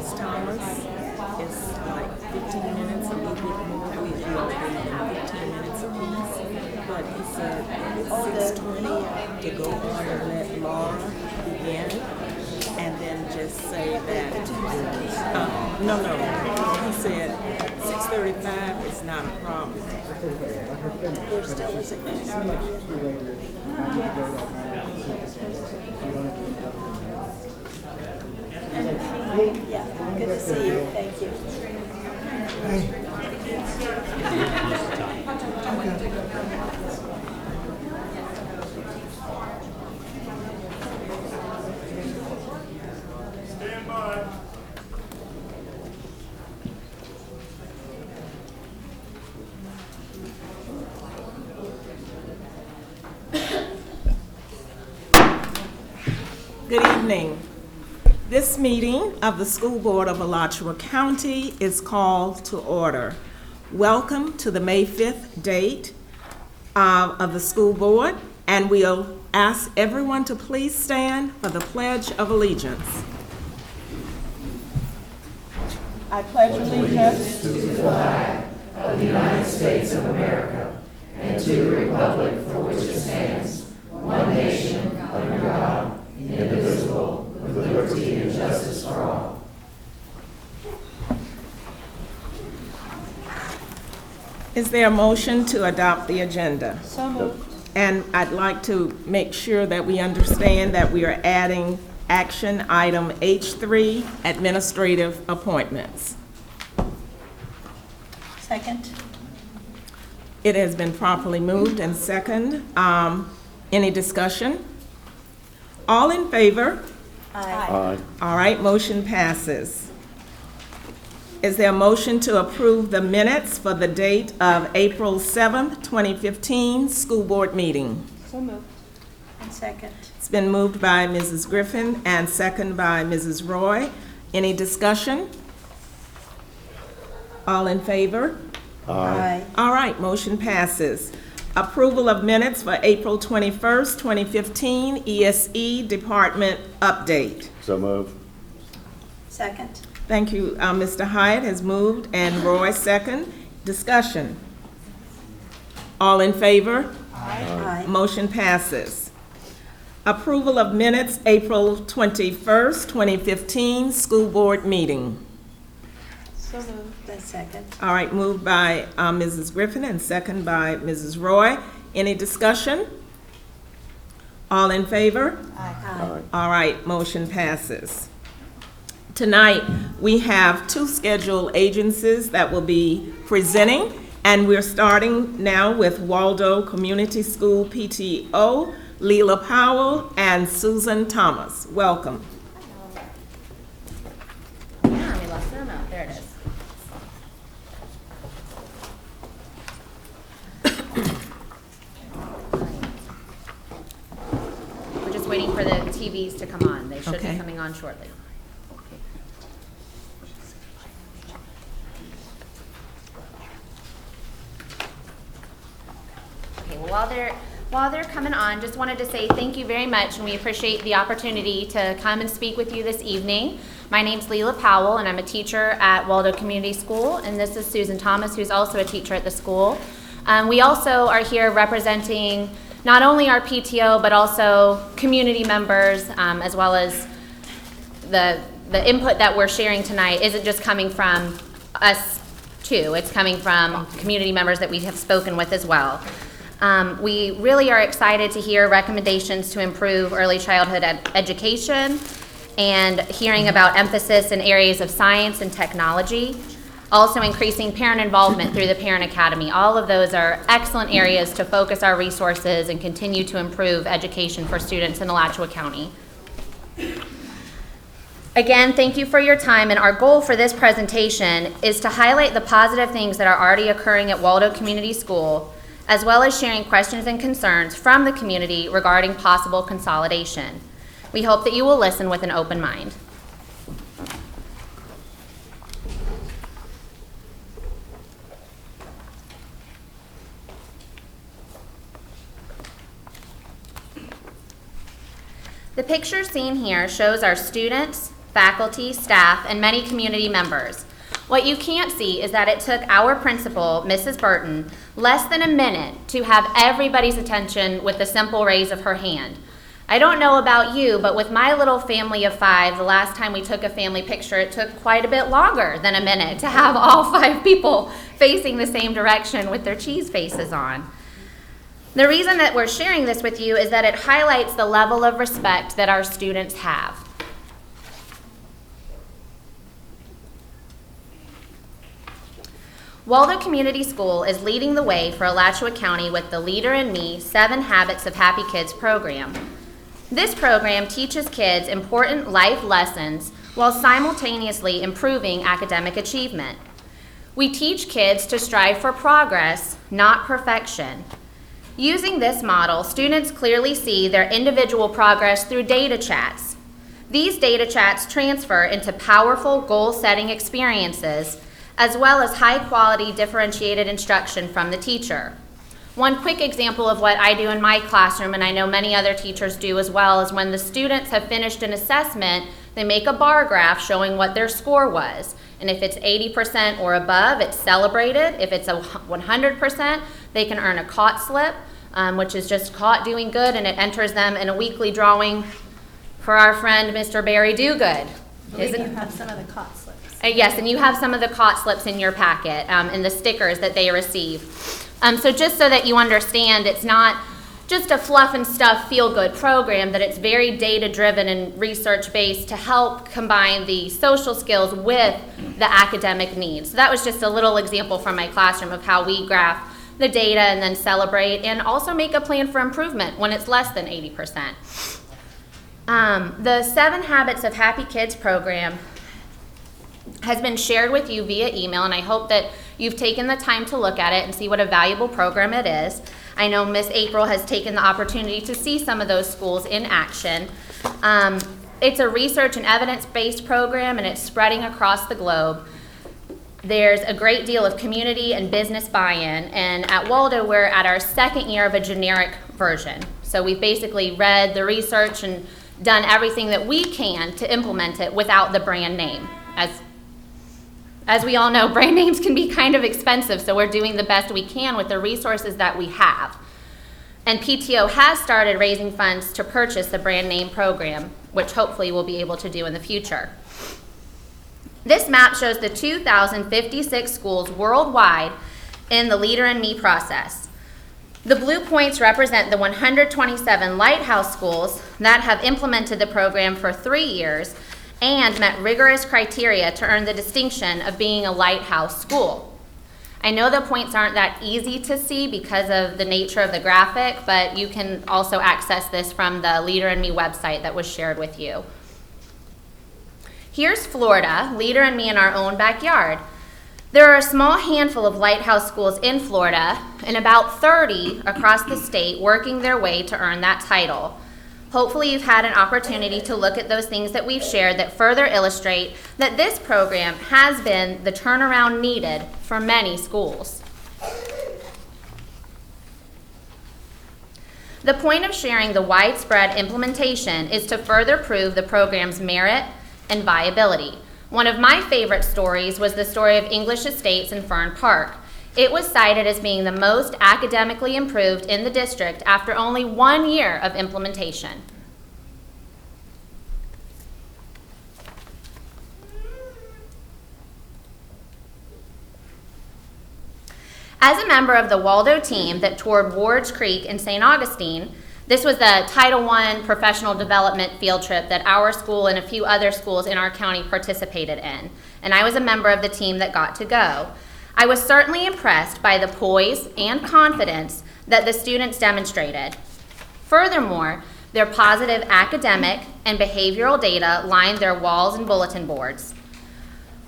Ms. Thomas, it's like 15 minutes, a little bit more. We all been in 15 minutes apiece. But he said it's 6:20 to go on and let Laura begin, and then just say that. No. He said 6:35 is not a problem. We're still at 6:30. Yeah, good to see you. Thank you. Stand by. Good evening. This meeting of the School Board of Alachua County is called to order. Welcome to the May 5th date of the school board, and we'll ask everyone to please stand for the Pledge of Allegiance. I pledge allegiance to the flag of the United States of America and to the republic for which it stands, one nation, under God, indivisible, with liberty and justice for all. Is there a motion to adopt the agenda? So moved. And I'd like to make sure that we understand that we are adding action item H3, administrative appointments. Second. It has been properly moved and second. Any discussion? All in favor? Aye. All right, motion passes. Is there a motion to approve the minutes for the date of April 7th, 2015 school board meeting? So moved. And second. It's been moved by Mrs. Griffin and second by Mrs. Roy. Any discussion? All in favor? Aye. All right, motion passes. Approval of minutes for April 21st, 2015 ESE Department update. So move. Second. Thank you. Mr. Hyatt has moved and Roy second. Discussion. All in favor? Aye. Motion passes. Approval of minutes April 21st, 2015 school board meeting. So moved. And second. All right, moved by Mrs. Griffin and second by Mrs. Roy. Any discussion? All in favor? Aye. All right, motion passes. Tonight, we have two scheduled agencies that will be presenting, and we're starting now with Waldo Community School PTO, Leila Powell, and Susan Thomas. Welcome. Yeah, we lost them out. There it is. We're just waiting for the TVs to come on. They should Okay. be coming on shortly. Okay, well, while they're coming on, just wanted to say thank you very much, and we appreciate the opportunity to come and speak with you this evening. My name's Leila Powell, and I'm a teacher at Waldo Community School, and this is Susan Thomas, who's also a teacher at the school. We also are here representing not only our PTO, but also community members, as well as the input that we're sharing tonight isn't just coming from us too. It's coming from community members that we have spoken with as well. We really are excited to hear recommendations to improve early childhood education and hearing about emphasis in areas of science and technology, also increasing parent involvement through the Parent Academy. All of those are excellent areas to focus our resources and continue to improve education for students in Alachua County. Again, thank you for your time, and our goal for this presentation is to highlight the positive things that are already occurring at Waldo Community School, as well as sharing questions and concerns from the community regarding possible consolidation. We hope that you will listen with an open mind. The picture seen here shows our students, faculty, staff, and many community members. What you can't see is that it took our principal, Mrs. Burton, less than a minute to have everybody's attention with the simple raise of her hand. I don't know about you, but with my little family of 5, the last time we took a family picture, it took quite a bit longer than a minute to have all 5 people facing the same direction with their cheese faces on. The reason that we're sharing this with you is that it highlights the level of respect that our students have. Waldo Community School is leading the way for Alachua County with the Leader in Me 7 Habits of Happy Kids program. This program teaches kids important life lessons while simultaneously improving academic achievement. We teach kids to strive for progress, not perfection. Using this model, students clearly see their individual progress through data chats. These data chats transfer into powerful goal-setting experiences, as well as high-quality differentiated instruction from the teacher. One quick example of what I do in my classroom, and I know many other teachers do as well, is when the students have finished an assessment, they make a bar graph showing what their score was. And if it's 80% or above, it's celebrated. If it's 100%, they can earn a caught slip, which is just caught doing good, and it enters them in a weekly drawing for our friend Mr. Barry Dogood. You have some of the caught slips. Yes, and you have some of the caught slips in your packet and the stickers that they receive. So just so that you understand, it's not just a fluff and stuff feel-good program, that it's very data-driven and research-based to help combine the social skills with the academic needs. So that was just a little example from my classroom of how we graph the data and then celebrate and also make a plan for improvement when it's less than 80%. The 7 Habits of Happy Kids program has been shared with you via email, and I hope that you've taken the time to look at it and see what a valuable program it is. I know Miss April has taken the opportunity to see some of those schools in action. It's a research and evidence-based program, and it's spreading across the globe. There's a great deal of community and business buy-in, and at Waldo, we're at our 2nd year of a generic version. So we've basically read the research and done everything that we can to implement it without the brand name. As we all know, brand names can be kind of expensive, so we're doing the best we can with the resources that we have. And PTO has started raising funds to purchase the brand name program, which hopefully we'll be able to do in the future. This map shows the 2,056 schools worldwide in the Leader in Me process. The blue points represent the 127 lighthouse schools that have implemented the program for 3 years and met rigorous criteria to earn the distinction of being a lighthouse school. I know the points aren't that easy to see because of the nature of the graphic, but you can also access this from the Leader in Me website that was shared with you. Here's Florida, Leader in Me in our own backyard. There are a small handful of lighthouse schools in Florida and about 30 across the state working their way to earn that title. Hopefully you've had an opportunity to look at those things that we've shared that further illustrate that this program has been the turnaround needed for many schools. The point of sharing the widespread implementation is to further prove the program's merit and viability. One of my favorite stories was the story of English Estates in Fern Park. It was cited as being the most academically improved in the district after only 1 year of implementation. As a member of the Waldo team that toured Wards Creek in St. Augustine, this was the Title I professional development field trip that our school and a few other schools in our county participated in, and I was a member of the team that got to go. I was certainly impressed by the poise and confidence that the students demonstrated. Furthermore, their positive academic and behavioral data lined their walls and bulletin boards.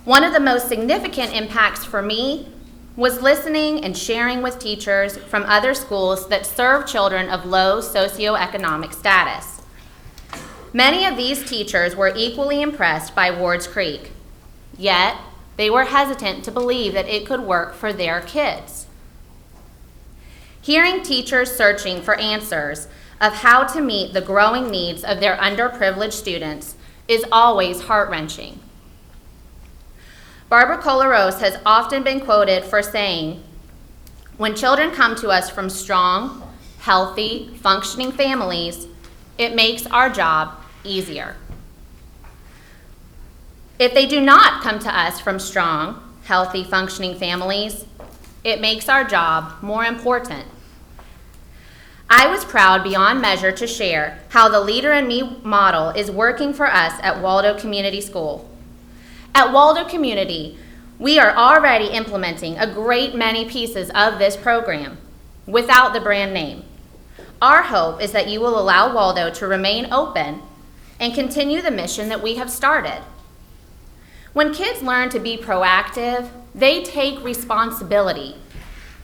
One of the most significant impacts for me was listening and sharing with teachers from other schools that serve children of low socioeconomic status. Many of these teachers were equally impressed by Wards Creek, yet they were hesitant to believe that it could work for their kids. Hearing teachers searching for answers of how to meet the growing needs of their underprivileged students is always heart-wrenching. Barbara Colaros has often been quoted for saying, "When children come to us from strong, healthy, functioning families, it makes our job easier. If they do not come to us from strong, healthy, functioning families, it makes our job more important." I was proud beyond measure to share how the Leader in Me model is working for us at Waldo Community School. At Waldo Community, we are already implementing a great many pieces of this program without the brand name. Our hope is that you will allow Waldo to remain open and continue the mission that we have started. When kids learn to be proactive, they take responsibility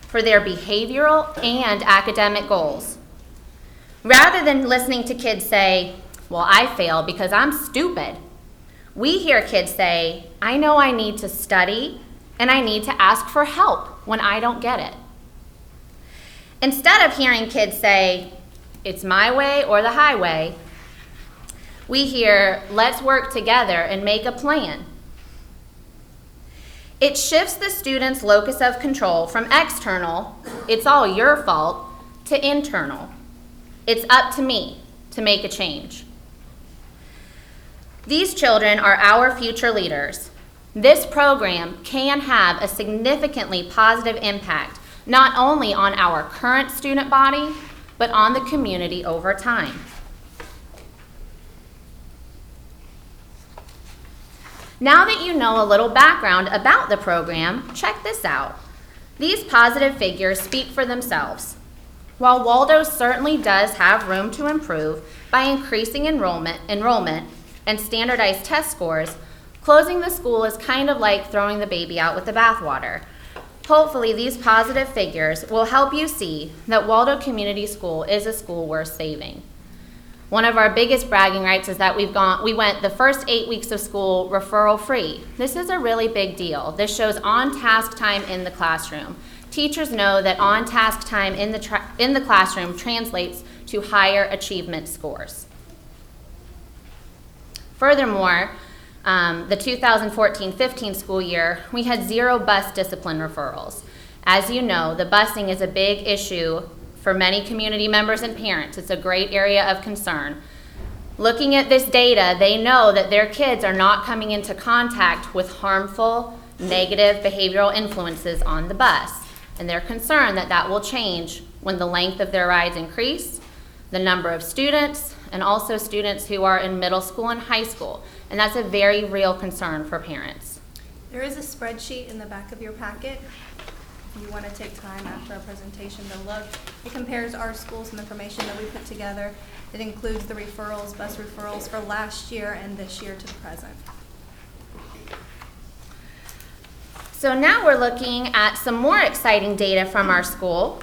for their behavioral and academic goals. Rather than listening to kids say, "Well, I failed because I'm stupid," we hear kids say, "I know I need to study and I need to ask for help when I don't get it." Instead of hearing kids say, "It's my way or the highway," we hear, "Let's work together and make a plan." It shifts the student's locus of control from external, "It's all your fault," to internal, "It's up to me to make a change." These children are our future leaders. This program can have a significantly positive impact, not only on our current student body, but on the community over time. Now that you know a little background about the program, check this out. These positive figures speak for themselves. While Waldo certainly does have room to improve by increasing enrollment and standardized test scores, closing the school is kind of like throwing the baby out with the bathwater. Hopefully, these positive figures will help you see that Waldo Community School is a school worth saving. One of our biggest bragging rights is that we went the first 8 weeks of school referral free. This is a really big deal. This shows on-task time in the classroom. Teachers know that on-task time in the classroom translates to higher achievement scores. Furthermore, the 2014-15 school year, we had 0 bus discipline referrals. As you know, the busing is a big issue for many community members and parents. It's a great area of concern. Looking at this data, they know that their kids are not coming into contact with harmful, negative behavioral influences on the bus, and they're concerned that that will change when the length of their rides increase, the number of students, and also students who are in middle school and high school, and that's a very real concern for parents. There is a spreadsheet in the back of your packet. If you want to take time after our presentation to look, it compares our schools and information that we put together. It includes the referrals, bus referrals for last year and this year to the present. So now we're looking at some more exciting data from our school.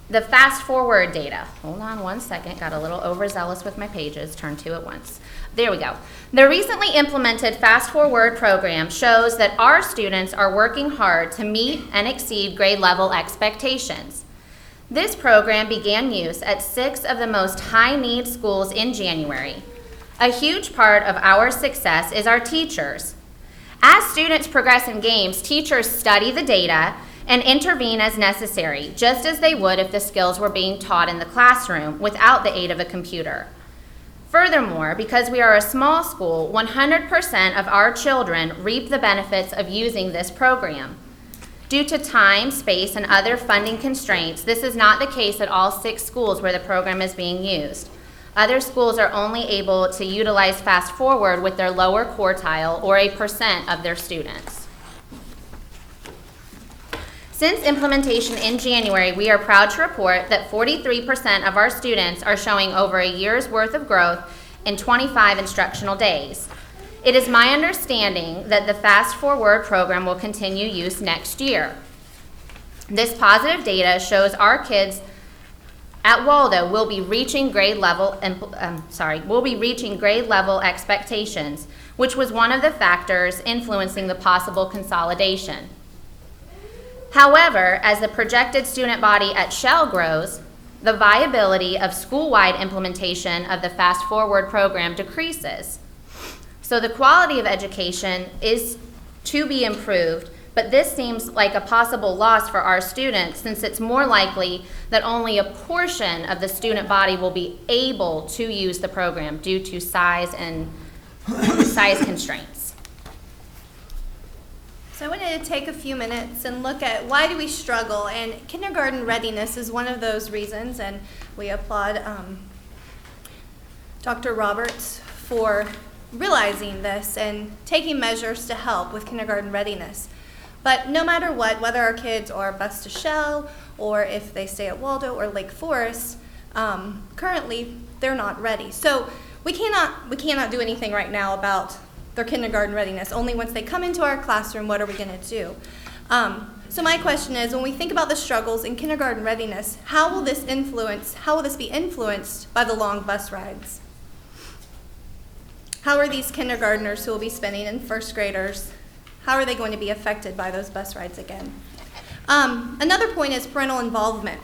The fast forward data. Hold on one second, got a little overzealous with my pages, turn 2 at once. There we go. The recently implemented Fast Forward program shows that our students are working hard to meet and exceed grade level expectations. This program began use at 6 of the most high-need schools in January. A huge part of our success is our teachers. As students progress in games, teachers study the data and intervene as necessary, just as they would if the skills were being taught in the classroom without the aid of a computer. Furthermore, because we are a small school, 100% of our children reap the benefits of using this program. Due to time, space, and other funding constraints, this is not the case at all 6 schools where the program is being used. Other schools are only able to utilize Fast Forward with their lower quartile or a % of their students. Since implementation in January, we are proud to report that 43% of our students are showing over a year's worth of growth in 25 instructional days. It is my understanding that the Fast Forward program will continue use next year. This positive data shows our kids at Waldo will be reaching grade level expectations, which was one of the factors influencing the possible consolidation. However, as the projected student body at Shell grows, the viability of school-wide implementation of the Fast Forward program decreases. So the quality of education is to be improved, but this seems like a possible loss for our students since it's more likely that only a portion of the student body will be able to use the program due to size and size constraints. So I wanted to take a few minutes and look at why do we struggle, and kindergarten readiness is one of those reasons, and we applaud Dr. Roberts for realizing this and taking measures to help with kindergarten readiness. But no matter what, whether our kids are bused to Shell or if they stay at Waldo or Lake Forest, currently they're not ready. So we cannot do anything right now about their kindergarten readiness. Only once they come into our classroom, what are we going to do? So my question is, when we think about the struggles in kindergarten readiness, how will this be influenced by the long bus rides? How are these kindergartners who will be spending in first graders, how are they going to be affected by those bus rides again? Another point is parental involvement.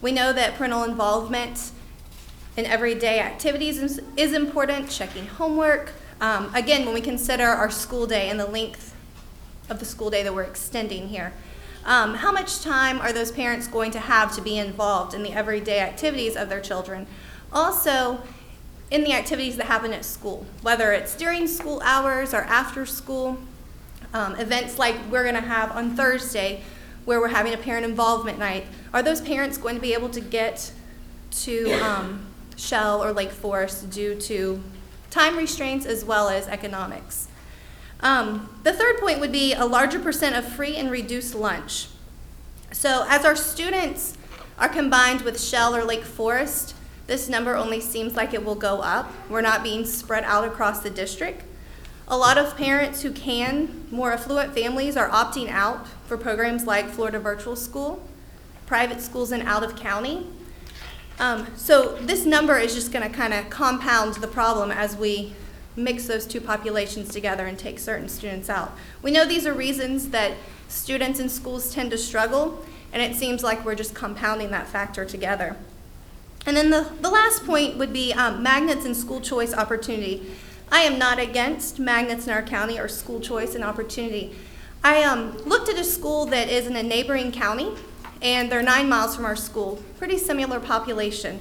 We know that parental involvement in everyday activities is important, checking homework. Again, when we consider our school day and the length of the school day that we're extending here, how much time are those parents going to have to be involved in the everyday activities of their children? Also, in the activities that happen at school, whether it's during school hours or after school, events like we're going to have on Thursday where we're having a parent involvement night, are those parents going to be able to get to Shell or Lake Forest due to time restraints as well as economics? The third point would be a larger percent of free and reduced lunch. So as our students are combined with Shell or Lake Forest, this number only seems like it will go up. We're not being spread out across the district. A lot of parents who can, more affluent families, are opting out for programs like Florida Virtual School, private schools in out of county. So this number is just going to kind of compound the problem as we mix those two populations together and take certain students out. We know these are reasons that students in schools tend to struggle, and it seems like we're just compounding that factor together. And then the last point would be magnets and school choice opportunity. I am not against magnets in our county or school choice and opportunity. I looked at a school that is in a neighboring county, and they're 9 miles from our school, pretty similar population.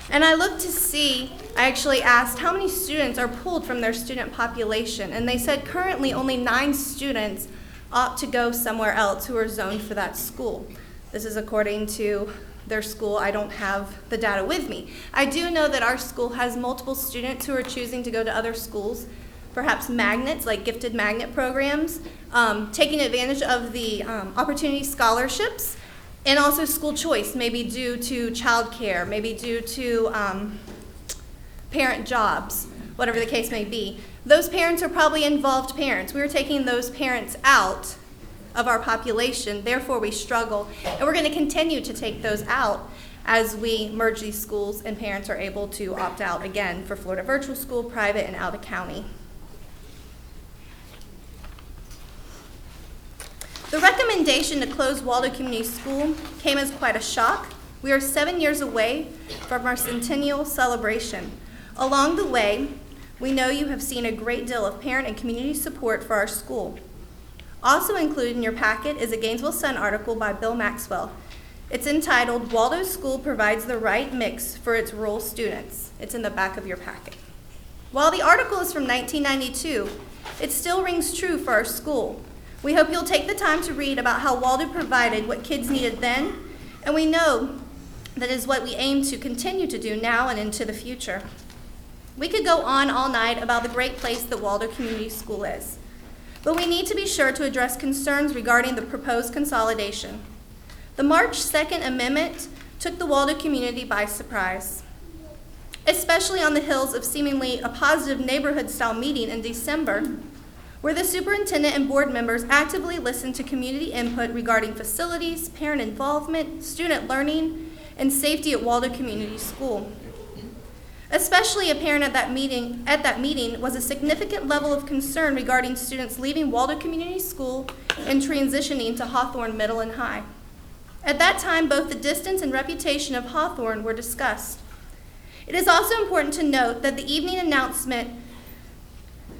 And I looked to see, I actually asked how many students are pulled from their student population, and they said currently only 9 students opt to go somewhere else who are zoned for that school. This is according to their school. I don't have the data with me. I do know that our school has multiple students who are choosing to go to other schools, perhaps magnets, like gifted magnet programs, taking advantage of the opportunity scholarships, and also school choice, maybe due to childcare, maybe due to parent jobs, whatever the case may be. Those parents are probably involved parents. We're taking those parents out of our population, therefore we struggle, and we're going to continue to take those out as we merge these schools and parents are able to opt out again for Florida Virtual School, private, and out of county. The recommendation to close Waldo Community School came as quite a shock. We are 7 years away from our centennial celebration. Along the way, we know you have seen a great deal of parent and community support for our school. Also included in your packet is a Gainesville Sun article by Bill Maxwell. It's entitled, "Waldo School Provides the Right Mix for Its Rural Students." It's in the back of your packet. While the article is from 1992, it still rings true for our school. We hope you'll take the time to read about how Waldo provided what kids needed then, and we know that is what we aim to continue to do now and into the future. We could go on all night about the great place that Waldo Community School is, but we need to be sure to address concerns regarding the proposed consolidation. The March 2nd amendment took the Waldo community by surprise, especially on the heels of seemingly a positive neighborhood-style meeting in December, where the superintendent and board members actively listened to community input regarding facilities, parent involvement, student learning, and safety at Waldo Community School. Especially apparent at that meeting was a significant level of concern regarding students leaving Waldo Community School and transitioning to Hawthorne Middle and High. At that time, both the distance and reputation of Hawthorne were discussed. It is also important to note that the evening announcement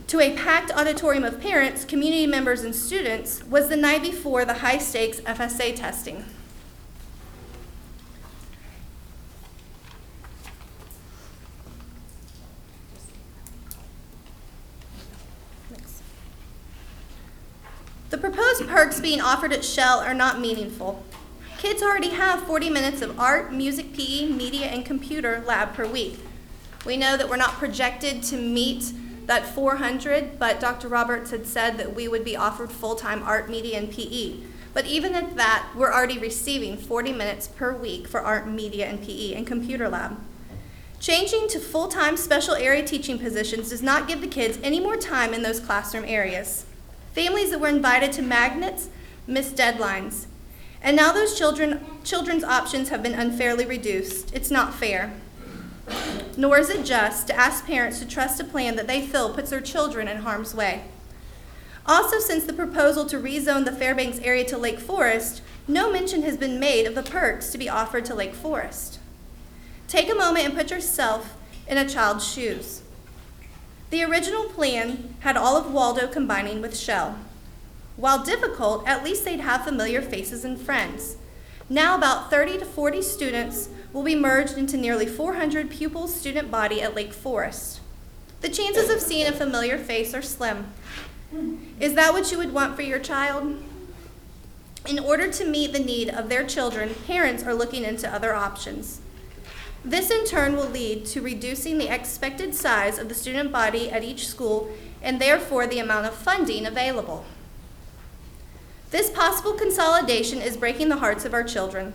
to a packed auditorium of parents, community members, and students was the night before the high-stakes FSA testing. The proposed perks being offered at Shell are not meaningful. Kids already have 40 minutes of art, music, PE, media, and computer lab per week. We know that we're not projected to meet that 400, but Dr. Roberts had said that we would be offered full-time art, media, and PE. But even at that, we're already receiving 40 minutes per week for art, media, and PE, and computer lab. Changing to full-time special area teaching positions does not give the kids any more time in those classroom areas. Families that were invited to magnets missed deadlines. And now those children's options have been unfairly reduced. It's not fair. Nor is it just to ask parents to trust a plan that they feel puts their children in harm's way. Also, since the proposal to rezone the Fairbanks area to Lake Forest, no mention has been made of the perks to be offered to Lake Forest. Take a moment and put yourself in a child's shoes. The original plan had all of Waldo combining with Shell. While difficult, at least they'd have familiar faces and friends. Now about 30 to 40 students will be merged into nearly 400 pupil student body at Lake Forest. The chances of seeing a familiar face are slim. Is that what you would want for your child? In order to meet the need of their children, parents are looking into other options. This in turn will lead to reducing the expected size of the student body at each school and therefore the amount of funding available. This possible consolidation is breaking the hearts of our children.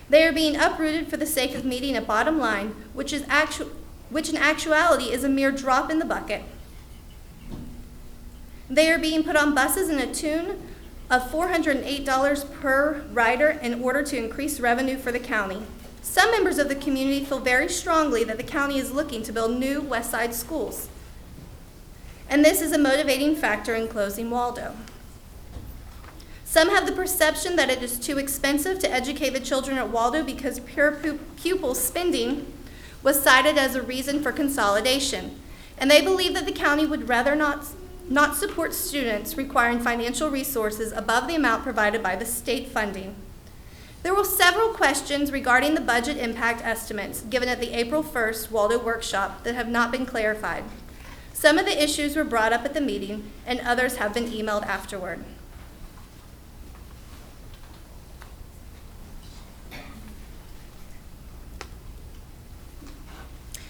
They are being uprooted for the sake of meeting a bottom line, which in actuality is a mere drop in the bucket. They are being put on buses in a tune of $408 per rider in order to increase revenue for the county. Some members of the community feel very strongly that the county is looking to build new West Side schools. And this is a motivating factor in closing Waldo. Some have the perception that it is too expensive to educate the children at Waldo because per pupil spending was cited as a reason for consolidation. And they believe that the county would rather not support students requiring financial resources above the amount provided by the state funding. There were several questions regarding the budget impact estimates given at the April 1st Waldo workshop that have not been clarified. Some of the issues were brought up at the meeting, and others have been emailed afterward.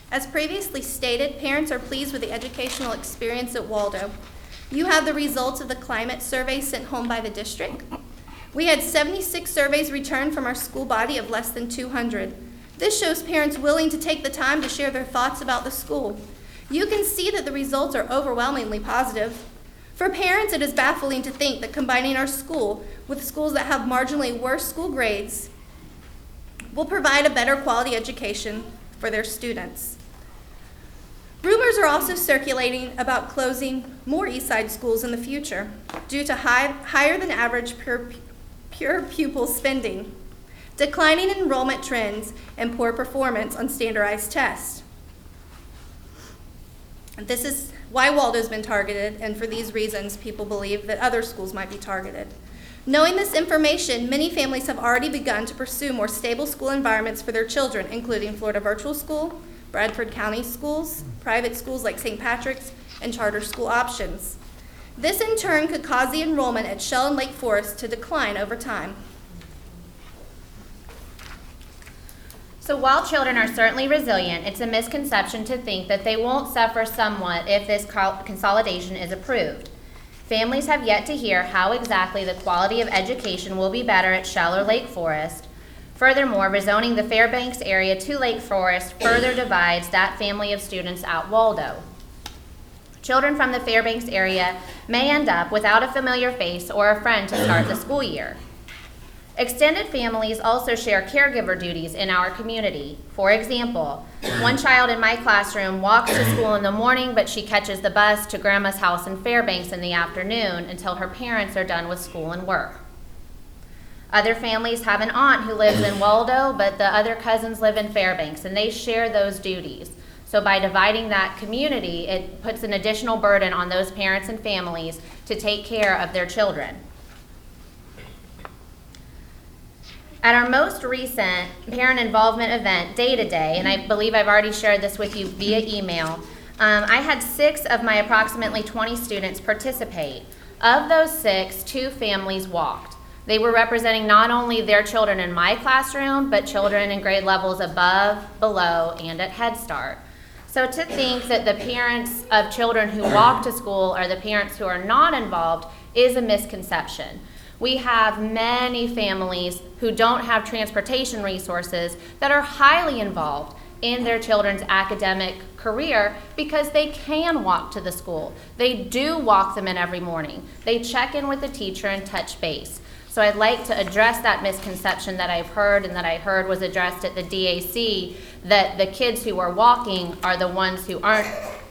As previously stated, parents are pleased with the educational experience at Waldo. You have the results of the climate survey sent home by the district. We had 76 surveys returned from our school body of less than 200. This shows parents willing to take the time to share their thoughts about the school. You can see that the results are overwhelmingly positive. For parents, it is baffling to think that combining our school with schools that have marginally worse school grades will provide a better quality education for their students. Rumors are also circulating about closing more Eastside schools in the future due to higher than average pure pupil spending, declining enrollment trends, and poor performance on standardized tests. This is why Waldo's been targeted, and for these reasons, people believe that other schools might be targeted. Knowing this information, many families have already begun to pursue more stable school environments for their children, including Florida Virtual School, Bradford County schools, private schools like St. Patrick's, and charter school options. This in turn could cause the enrollment at Shell and Lake Forest to decline over time. So while children are certainly resilient, it's a misconception to think that they won't suffer somewhat if this consolidation is approved. Families have yet to hear how exactly the quality of education will be better at Shell or Lake Forest. Furthermore, rezoning the Fairbanks area to Lake Forest further divides that family of students at Waldo. Children from the Fairbanks area may end up without a familiar face or a friend to start the school year. Extended families also share caregiver duties in our community. For example, one child in my classroom walks to school in the morning, but she catches the bus to Grandma's house in Fairbanks in the afternoon until her parents are done with school and work. Other families have an aunt who lives in Waldo, but the other cousins live in Fairbanks, and they share those duties. So by dividing that community, it puts an additional burden on those parents and families to take care of their children. At our most recent parent involvement event, Day to Day, and I believe I've already shared this with you via email, I had 6 of my approximately 20 students participate. Of those 6, 2 families walked. They were representing not only their children in my classroom, but children in grade levels above, below, and at Head Start. So to think that the parents of children who walk to school are the parents who are not involved is a misconception. We have many families who don't have transportation resources that are highly involved in their children's academic career because they can walk to the school. They do walk them in every morning. They check in with the teacher and touch base. So I'd like to address that misconception that I've heard and that I heard was addressed at the DAC, that the kids who are walking are the ones who aren't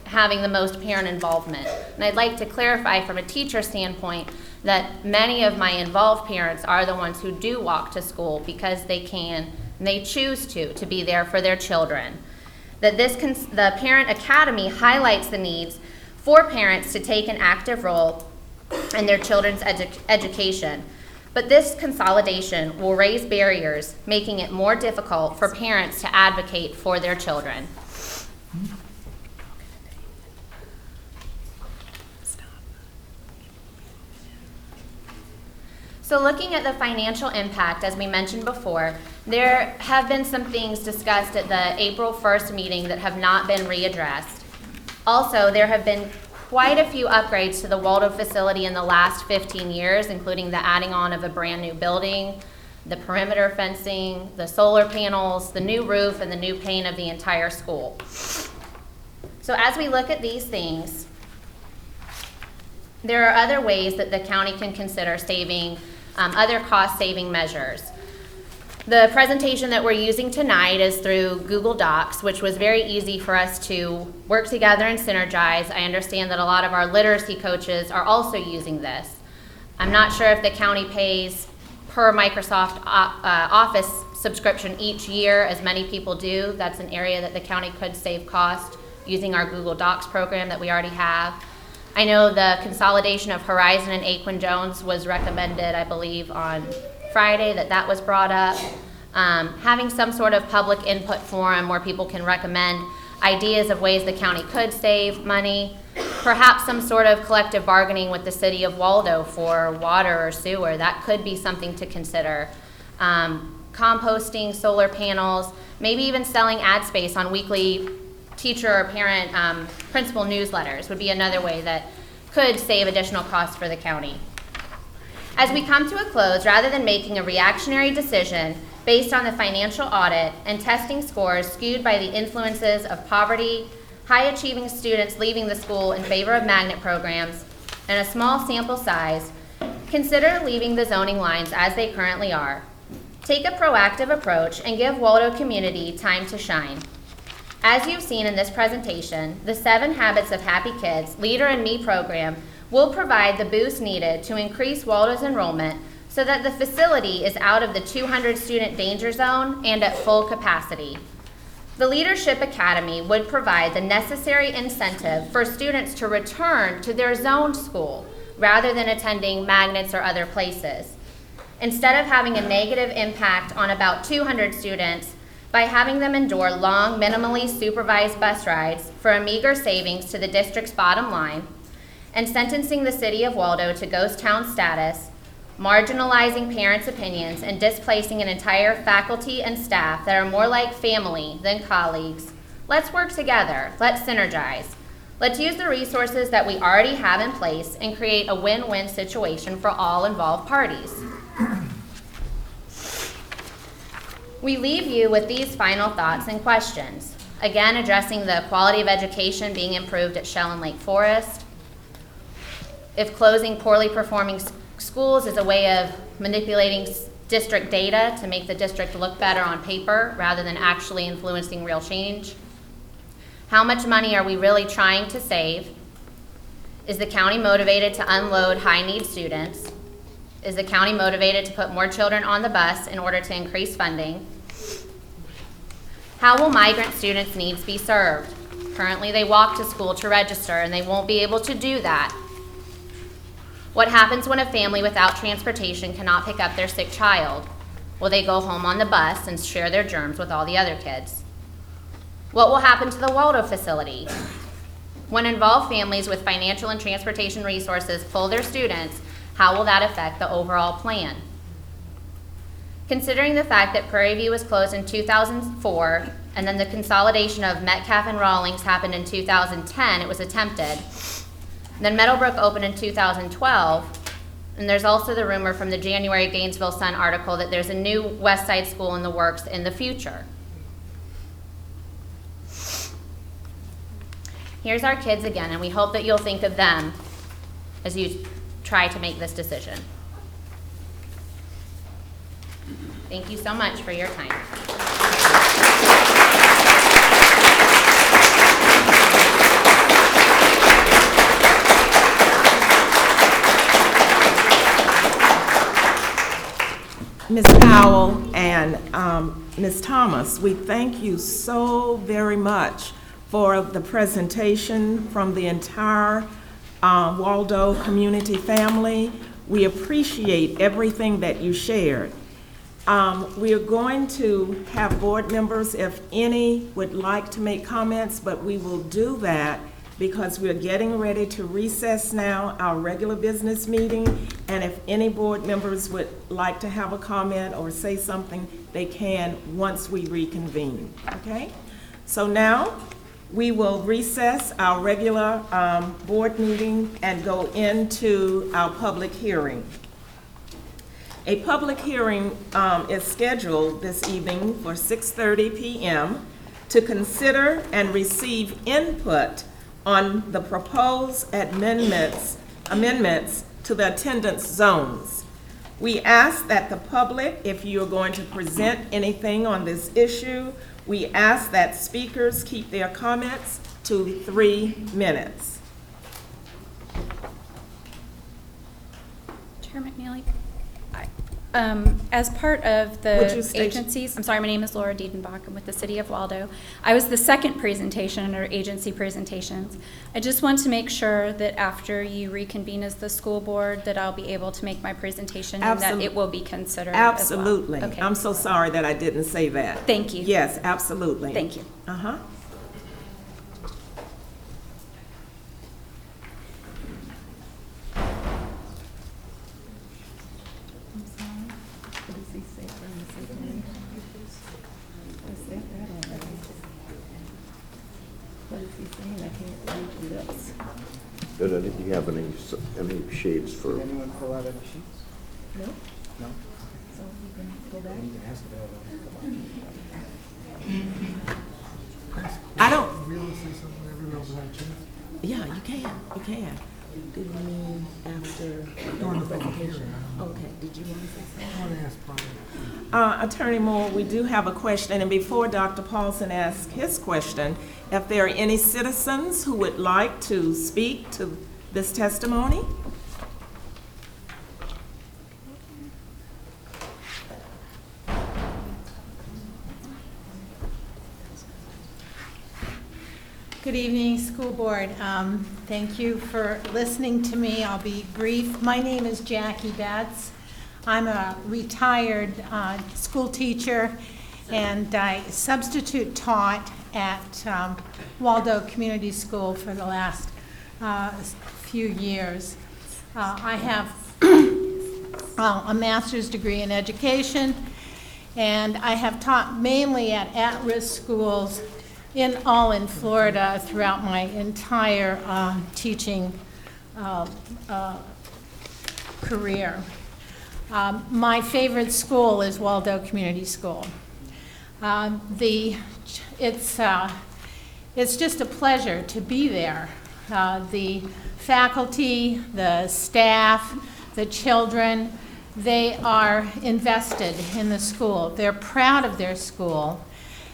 having the most parent involvement. And I'd like to clarify from a teacher standpoint that many of my involved parents are the ones who do walk to school because they can and they choose to be there for their children. That the Parent Academy highlights the needs for parents to take an active role in their children's education. But this consolidation will raise barriers, making it more difficult for parents to advocate for their children. So looking at the financial impact, as we mentioned before, there have been some things discussed at the April 1st meeting that have not been readdressed. Also, there have been quite a few upgrades to the Waldo facility in the last 15 years, including the adding on of a brand new building, the perimeter fencing, the solar panels, the new roof, and the new paint of the entire school. So as we look at these things, there are other ways that the county can consider saving, other cost-saving measures. The presentation that we're using tonight is through Google Docs, which was very easy for us to work together and synergize. I understand that a lot of our literacy coaches are also using this. I'm not sure if the county pays per Microsoft Office subscription each year, as many people do. That's an area that the county could save cost using our Google Docs program that we already have. I know the consolidation of Horizon and Aquin Jones was recommended, I believe, on Friday, that was brought up. Having some sort of public input forum where people can recommend ideas of ways the county could save money. Perhaps some sort of collective bargaining with the city of Waldo for water or sewer. That could be something to consider. Composting, solar panels, maybe even selling ad space on weekly teacher or parent principal newsletters would be another way that could save additional costs for the county. As we come to a close, rather than making a reactionary decision based on the financial audit and testing scores skewed by the influences of poverty, high-achieving students leaving the school in favor of magnet programs, and a small sample size, consider leaving the zoning lines as they currently are. Take a proactive approach and give Waldo community time to shine. As you've seen in this presentation, the 7 Habits of Happy Kids Leader in Me program will provide the boost needed to increase Waldo's enrollment so that the facility is out of the 200 student danger zone and at full capacity. The Leadership Academy would provide the necessary incentive for students to return to their zoned school rather than attending magnets or other places. Instead of having a negative impact on about 200 students, by having them endure long, minimally supervised bus rides for a meager savings to the district's bottom line, and sentencing the city of Waldo to ghost town status, marginalizing parents' opinions, and displacing an entire faculty and staff that are more like family than colleagues. Let's work together. Let's synergize. Let's use the resources that we already have in place and create a win-win situation for all involved parties. We leave you with these final thoughts and questions. Again, addressing the quality of education being improved at Shell and Lake Forest. If closing poorly performing schools is a way of manipulating district data to make the district look better on paper rather than actually influencing real change. How much money are we really trying to save? Is the county motivated to unload high-need students? Is the county motivated to put more children on the bus in order to increase funding? How will migrant students' needs be served? Currently, they walk to school to register, and they won't be able to do that. What happens when a family without transportation cannot pick up their sick child? Will they go home on the bus and share their germs with all the other kids? What will happen to the Waldo facility? When involved families with financial and transportation resources pull their students, how will that affect the overall plan? Considering the fact that Prairie View was closed in 2004, and then the consolidation of Metcalf and Rawlings happened in 2010, it was attempted. Then Meadowbrook opened in 2012, and there's also the rumor from the January Gainesville Sun article that there's a new West Side school in the works in the future. Here's our kids again, and we hope that you'll think of them as you try to make this decision. Thank you so much for your time. Ms. Powell and Ms. Thomas, we thank you so very much for the presentation from the entire Waldo community family. We appreciate everything that you shared. We are going to have board members, if any, would like to make comments, but we will do that because we're getting ready to recess now our regular business meeting, and if any board members would like to have a comment or say something, they can once we reconvene, okay? So now we will recess our regular board meeting and go into our public hearing. A public hearing is scheduled this evening for 6:30 p.m. to consider and receive input on the proposed amendments to the attendance zones. We ask that the public, if you are going to present anything on this issue, we ask that speakers keep their comments to 3 minutes. Chair McNeely, as part of the agencies, I'm sorry, my name is Laura Diedenbach. I'm with the City of Waldo. I was the second presentation in our agency presentations. I just want to make sure that after you reconvene as the school board that I'll be able to make my presentation and that it will be considered Absolutely. as well. Okay. I'm so sorry that I didn't say that. Thank you. Yes, absolutely. Thank you. Uh-huh. Did you have any shades for? Anyone pull out any sheets? No? No. So you can go back? You can ask about it. I don't. Be able to say something everyone else had a chance? Yeah, you can. You can. Did you mean after during the presentation? Okay. Did you want to say something? I want to ask Brian. Attorney Moore, we do have a question, and before Dr. Paulson asks his question, if there are any citizens who would like to speak to this testimony? Good evening, school board. Thank you for listening to me. I'll be brief. My name is Jackie Betts. I'm a retired school teacher, and I substitute taught at Waldo Community School for the last few years. I have a master's degree in education, and I have taught mainly at at-risk schools in Florida throughout my entire teaching career. My favorite school is Waldo Community School. It's just a pleasure to be there. The faculty, the staff, the children, they are invested in the school. They're proud of their school,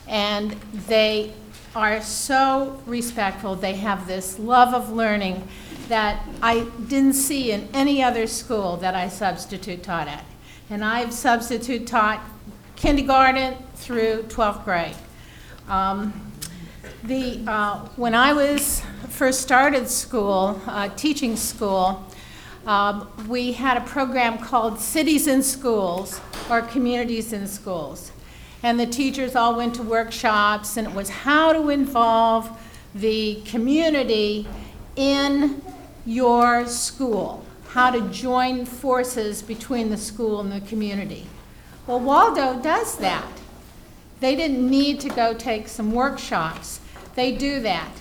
and they are so respectful. They have this love of learning that I didn't see in any other school that I substitute taught at. And I've substitute taught kindergarten through 12th grade. When I first started school, teaching school, we had a program called Cities in Schools, or Communities in Schools. And the teachers all went to workshops, and it was how to involve the community in your school, how to join forces between the school and the community. Well, Waldo does that. They didn't need to go take some workshops. They do that.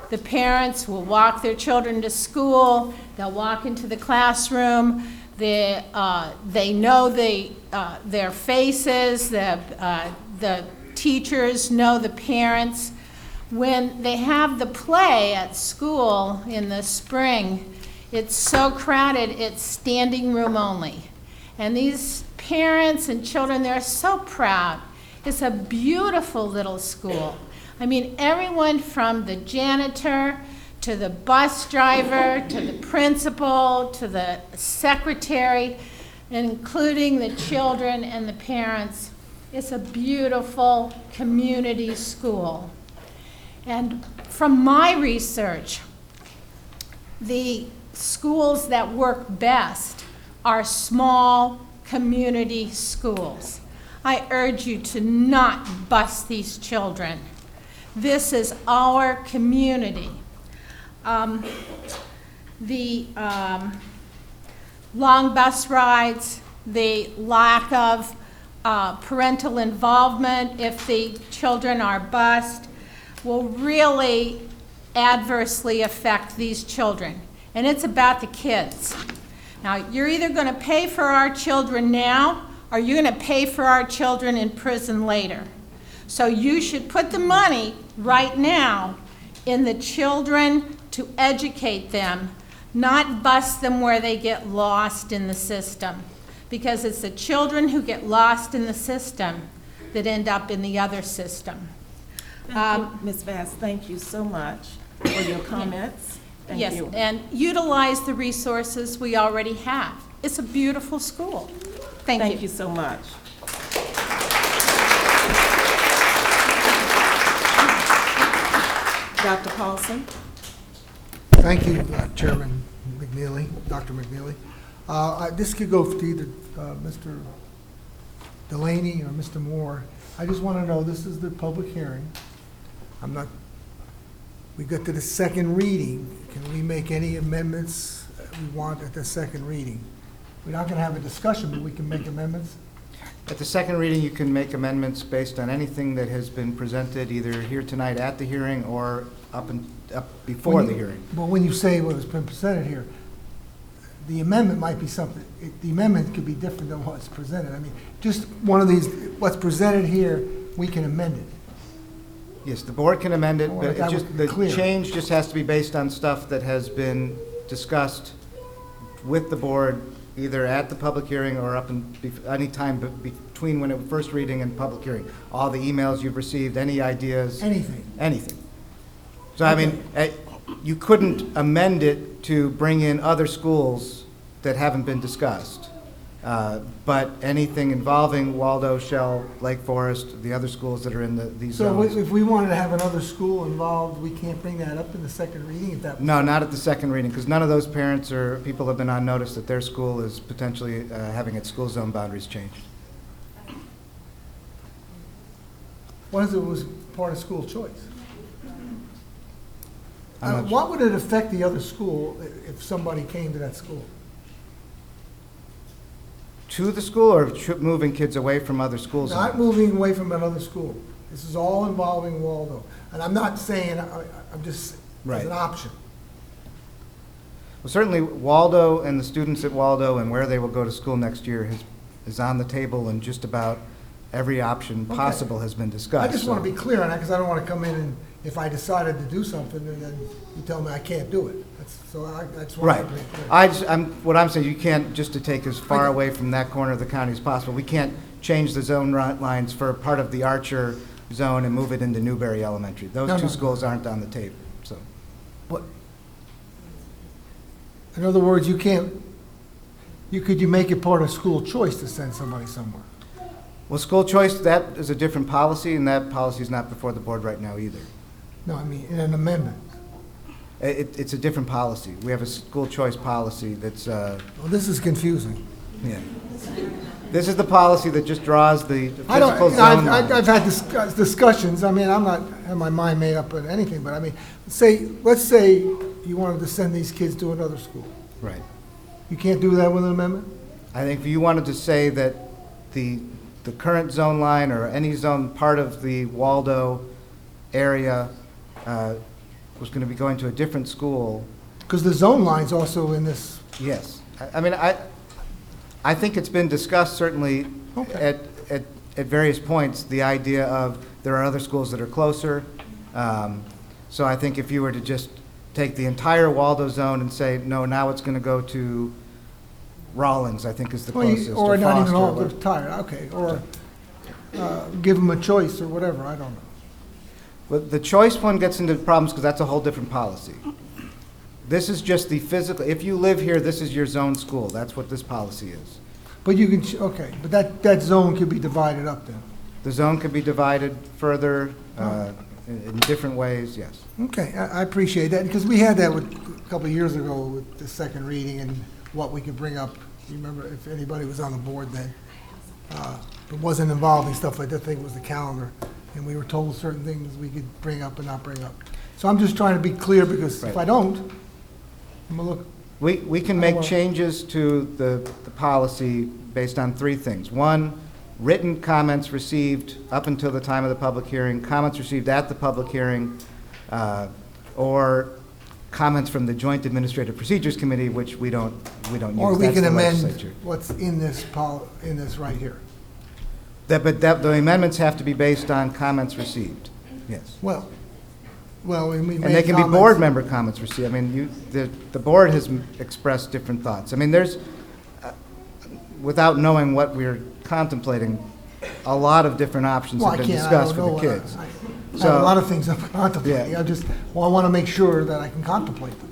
The parents will walk their children to school, they'll walk into the classroom, they know their faces, the teachers know the parents. When they have the play at school in the spring, it's so crowded, it's standing room only. And these parents and children, they're so proud. It's a beautiful little school. I mean, everyone from the janitor to the bus driver to the principal to the secretary, including the children and the parents. It's a beautiful community school. And from my research, the schools that work best are small community schools. I urge you to not bus these children. This is our community. The long bus rides, the lack of parental involvement if the children are bused, will really adversely affect these children. And it's about the kids. Now, you're either going to pay for our children now, or you're going to pay for our children in prison later. So you should put the money right now in the children to educate them, not bust them where they get lost in the system. Because it's the children who get lost in the system that end up in the other system. Ms. Vass, thank you so much for your comments. Thank Yes, you. and utilize the resources we already have. It's a beautiful school. Thank you. Thank you so much. Dr. Paulson? Thank you, Chairman McNeely, Dr. McNeely. This could go to either Mr. Delaney or Mr. Moore. I just want to know, this is the public hearing. We got to the second reading. Can we make any amendments we want at the second reading? We're not going to have a discussion, but we can make amendments. At the second reading, you can make amendments based on anything that has been presented either here tonight at the hearing or up before the hearing. But when you say what has been presented here, the amendment might be something, the amendment could be different than what's presented. I mean, just one of these, what's presented here, we can amend it. Yes, the board can amend it, I but want that the clear. change just has to be based on stuff that has been discussed with the board either at the public hearing or any time between when it was first reading and public hearing. All the emails you've received, any ideas. Anything. Anything. So, I mean, you couldn't amend it to bring in other schools that haven't been discussed. But anything involving Waldo, Shell, Lake Forest, the other schools that are in these So zones. if we wanted to have another school involved, we can't bring that up in the second reading if that. No, not at the second reading, because none of those parents or people have been on notice that their school is potentially having its school zone boundaries changed. What if it was part of school choice? I'm not What would it affect the other school if somebody came to that school? To the school or moving kids away from other schools? Not moving away from another school. This is all involving Waldo. And I'm not saying, I'm just, as an option. Well, certainly Waldo and the students at Waldo and where they will go to school next year is on the table, and just about every option possible has been discussed. I just want to be clear on that because I don't want to come in and if I decided to do something and then you tell me I can't do it. That's why Right. I'm being clear. What I'm saying, you can't just to take as far away from that corner of the county as possible. We can't change the zone lines for part of the Archer zone and move it into Newberry Elementary. Those No, two no. schools aren't on the table, so. But In other words, you can't, could you make it part of school choice to send somebody somewhere? Well, school choice, that is a different policy, and that policy is not before the board right now either. No, I mean, in an amendment. It's a different policy. We have a school choice policy that's, Well, this is confusing. yeah. This is the policy that just draws the I don't, physical zone I've lines. had discussions, I mean, I'm not, have my mind made up on anything, but I mean, let's say you wanted to send these kids to another school. Right. You can't do that with an amendment? I think if you wanted to say that the current zone line or any zone part of the Waldo area was going to be going to a different school, Because the zone line's also in this, yes. I mean, I think it's been discussed certainly Okay. at various points, the idea of there are other schools that are closer. So I think if you were to just take the entire Waldo zone and say, no, now it's going to go to Rawlins, I think is the closest. or not even Foster, all, or- they're tired, okay, or give them a choice or whatever, I don't know. But the choice one gets into problems because that's a whole different policy. This is just the physical, if you live here, this is your zone school. That's what this policy is. But you can, okay, but that zone could be divided up then. The zone could be divided further in different ways, yes. Okay, I appreciate that, because we had that a couple of years ago with the second reading and what we could bring up. You remember, if anybody was on the board then, it wasn't involving stuff like that, I think it was the calendar, and we were told certain things we could bring up and not bring up. So I'm just trying to be clear, because if Right. I don't, I'm gonna look, We can make changes to the policy based on three things. One, written comments received up until the time of the public hearing, comments received at the public hearing, or comments from the Joint Administrative Procedures Committee, which we don't use. or we That's can the amend legislature. what's in this in this right here. The amendments have to be based on comments received, yes. Well, we made And they can be comments. board member comments received. I mean, the board has expressed different thoughts. I mean, there's, without knowing what we're contemplating, a lot of different options Well, have I been can't, I discussed don't for the know. kids. I have So- a lot of things I'm contemplating. Yeah. I want to make sure that I can contemplate them.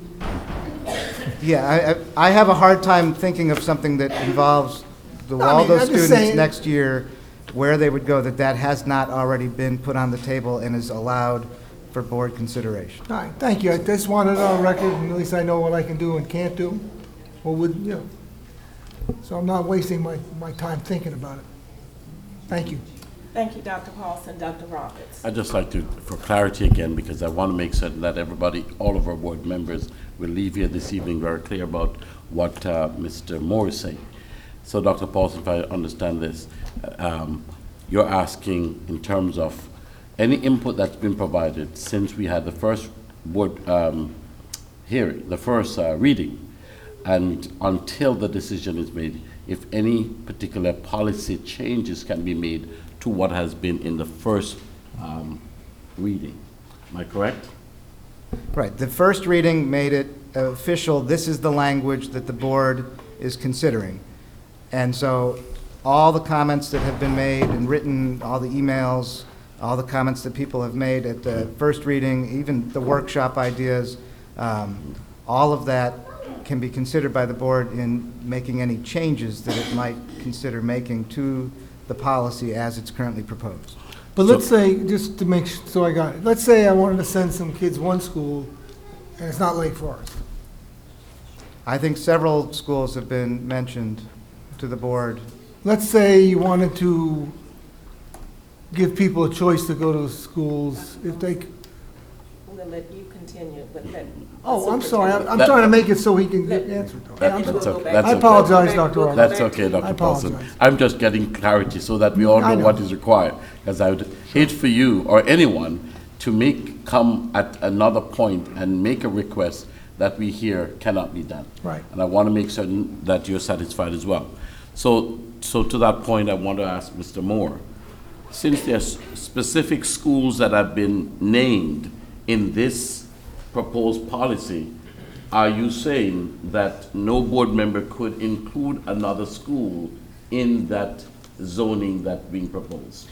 Yeah, I have a hard time thinking of something that involves the No, I mean, Waldo I'm just students saying- next year, where they would go, that has not already been put on the table and is allowed for board consideration. All right, thank you. I just wanted it on record, and at least I know what I can do and can't do, or would, you know. So I'm not wasting my time thinking about it. Thank you. Thank you, Dr. Paulson, Dr. Roberts. I'd just like to, for clarity again, because I want to make certain that everybody, all of our board members, will leave here this evening very clear about what Mr. Moore is saying. So, Dr. Paulson, if I understand this, you're asking in terms of any input that's been provided since we had the first board hearing, the first reading, and until the decision is made, if any particular policy changes can be made to what has been in the first reading. Am I correct? Right, the first reading made it official, this is the language that the board is considering. And so all the comments that have been made and written, all the emails, all the comments that people have made at the first reading, even the workshop ideas, all of that can be considered by the board in making any changes that it might consider making to the policy as it's currently proposed. But let's say, just to make, so I got it, let's say I wanted to send some kids one school, and it's not Lake Forest. I think several schools have been mentioned to the board. Let's say you wanted to give people a choice to go to schools, if they, I'm going to let you continue, but let. oh, I'm sorry, I'm That- trying to make it so he can get answered. That's okay. I apologize, Dr. Roberts. That's okay, Dr. I Paulson. apologize. I'm just getting clarity so that we all I know know. what is required. Because I would hate for you or anyone to come at another point and make a request that we hear cannot be done. Right. And I want to make certain that you're satisfied as well. So to that point, I want to ask Mr. Moore, since there's specific schools that have been named in this proposed policy, are you saying that no board member could include another school in that zoning that's being proposed?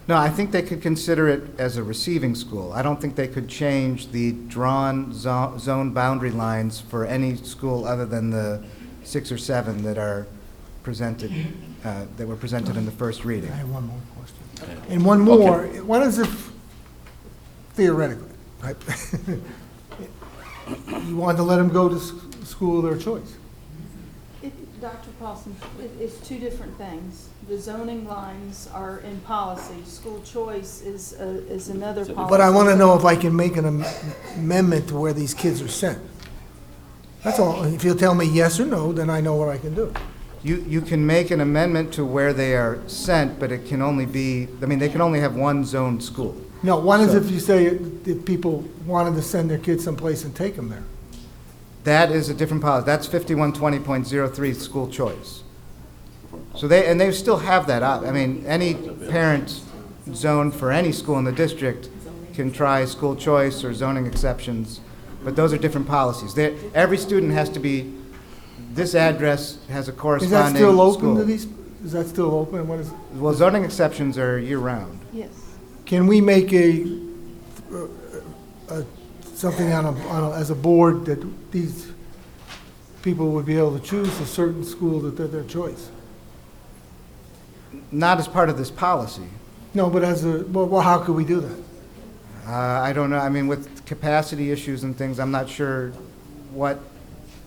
No, I think they could consider it as a receiving school. I don't think they could change the drawn zone boundary lines for any school other than the 6 or 7 that are presented, that were presented in the first reading. I have one more question. And one more, what is if, theoretically, right? You want to let them go to school of their choice? Dr. Paulson, it's two different things. The zoning lines are in policy. School choice is another policy. But I want to know if I can make an amendment to where these kids are sent. That's all. If you'll tell me yes or no, then I know what I can do. You can make an amendment to where they are sent, but it can only be, I mean, they can only have one zoned school. No, one is if you say if people wanted to send their kids someplace and take them there. That is a different policy. That's 5120.03 school choice. So they still have that up. I mean, any parent zoned for any school in the district can try school choice or zoning exceptions, but those are different policies. Every student has to be, this address has a corresponding school. Is that still open to these? Is that still open? What is? Well, zoning exceptions are year-round. Yes. Can we make something as a board that these people would be able to choose a certain school that they're their choice? Not as part of this policy. No, but well, how could we do that? I don't know. I mean, with capacity issues and things, I'm not sure what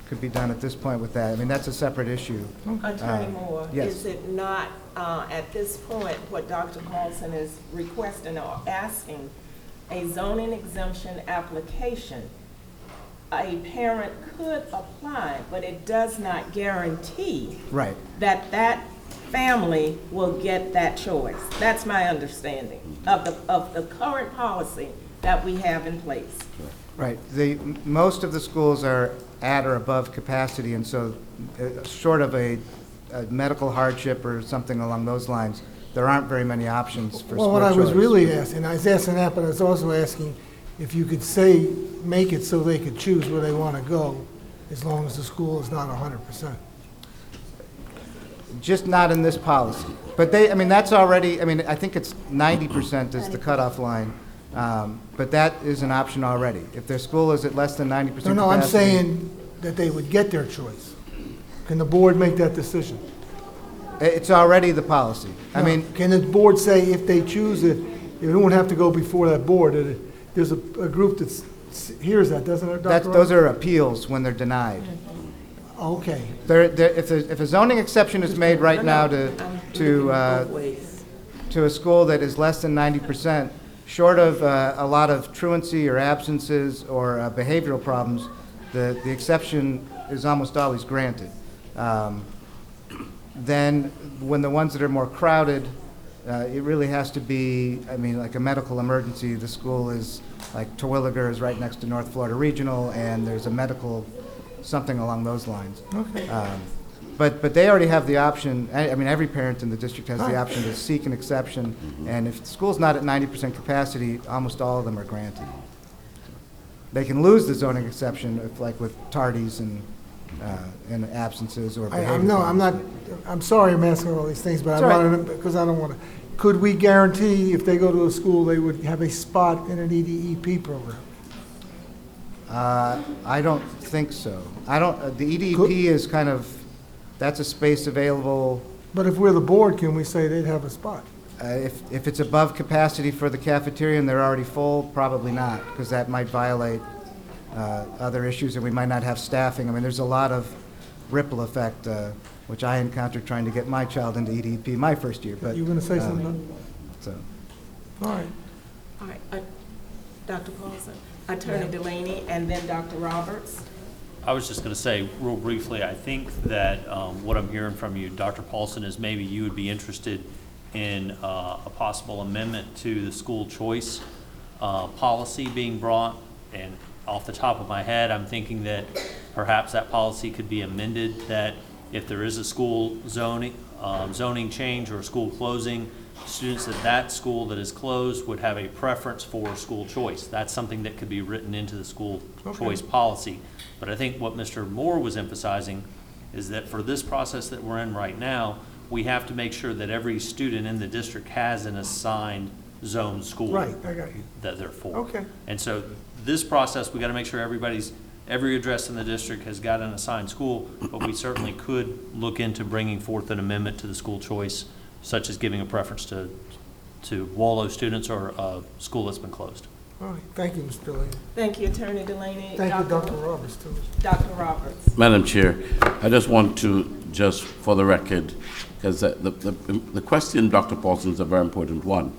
could be done at this point with that. I mean, that's a separate issue. Attorney Moore, yes. is it not, at this point, what Dr. Paulson is requesting or asking, a zoning exemption application? A parent could apply, but it does not guarantee Right. that family will get that choice. That's my understanding of the current policy that we have in place. Right. Most of the schools are at or above capacity, and so short of a medical hardship or something along those lines, there aren't very many options for school choice. Well, what I was really asking, I was asking that, but I was also asking if you could make it so they could choose where they want to go, as long as the school is not 100%. Just not in this policy. But that's already, I think it's 90% is the cutoff line. But that is an option already. If their school is at less than 90% capacity. No, I'm saying that they would get their choice. Can the board make that decision? It's already the policy. No. Can the board say if they choose it, you don't have to go before that board? There's a group that hears that, doesn't it, Dr. Those are appeals when they're denied. Okay. If a zoning exception is made right now to a school that is less than 90%, short of a lot of truancy or absences or behavioral problems, the exception is almost always granted. Then when the ones that are more crowded, it really has to be, like a medical emergency. The school is, like Terwilliger is right next to North Florida Regional, and there's a medical, something along those lines. Okay. But they already have the option, every parent in the district has the option to seek an exception, and if the school's not at 90% capacity, almost all of them are granted. They can lose the zoning exception if, like with tardies and absences or behavior. I'm sorry I'm asking all these things, but I want to, because I don't want to. Could we guarantee if they go to a school, they would have a spot in an EDEP program? I don't think so. The EDEP is kind of, that's a space available. But if we're the board, can we say they'd have a spot? If it's above capacity for the cafeteria and they're already full, probably not, because that might violate other issues, and we might not have staffing. There's a lot of ripple effect, which I encountered trying to get my child into EDP my first year. But you were going to say something? So. All right. All right, Dr. Paulson, Attorney Delaney, and then Dr. Roberts. I was just going to say real briefly, I think that what I'm hearing from you, Dr. Paulson, is maybe you would be interested in a possible amendment to the school choice policy being brought. And off the top of my head, I'm thinking that perhaps that policy could be amended, that if there is a school zoning change or a school closing, students at that school that is closed would have a preference for school choice. That's something that could be written into the school choice policy. But I think what Mr. Moore was emphasizing is that for this process that we're in right now, we have to make sure that every student in the district has an assigned zone school. Right, I got you. That they're for. Okay. And so this process, we got to make sure every address in the district has got an assigned school, but we certainly could look into bringing forth an amendment to the school choice, such as giving a preference to Waldo students or a school that's been closed. All right, thank you, Mr. Delaney. Thank you, Attorney Delaney. Thank you, Dr. Roberts, too. Dr. Roberts. Madam Chair, I just want to, just for the record, because the question, Dr. Paulson, is a very important one.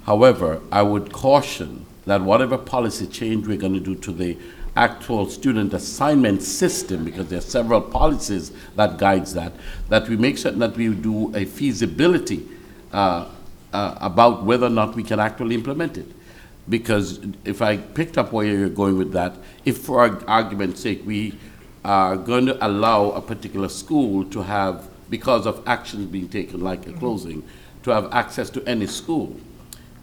However, I would caution that whatever policy change we're going to do to the actual student assignment system, because there are several policies that guides that we make certain that we do a feasibility about whether or not we can actually implement it. Because if I picked up where you're going with that, if for argument's sake we are going to allow a particular school to have, because of actions being taken like a closing, to have access to any school,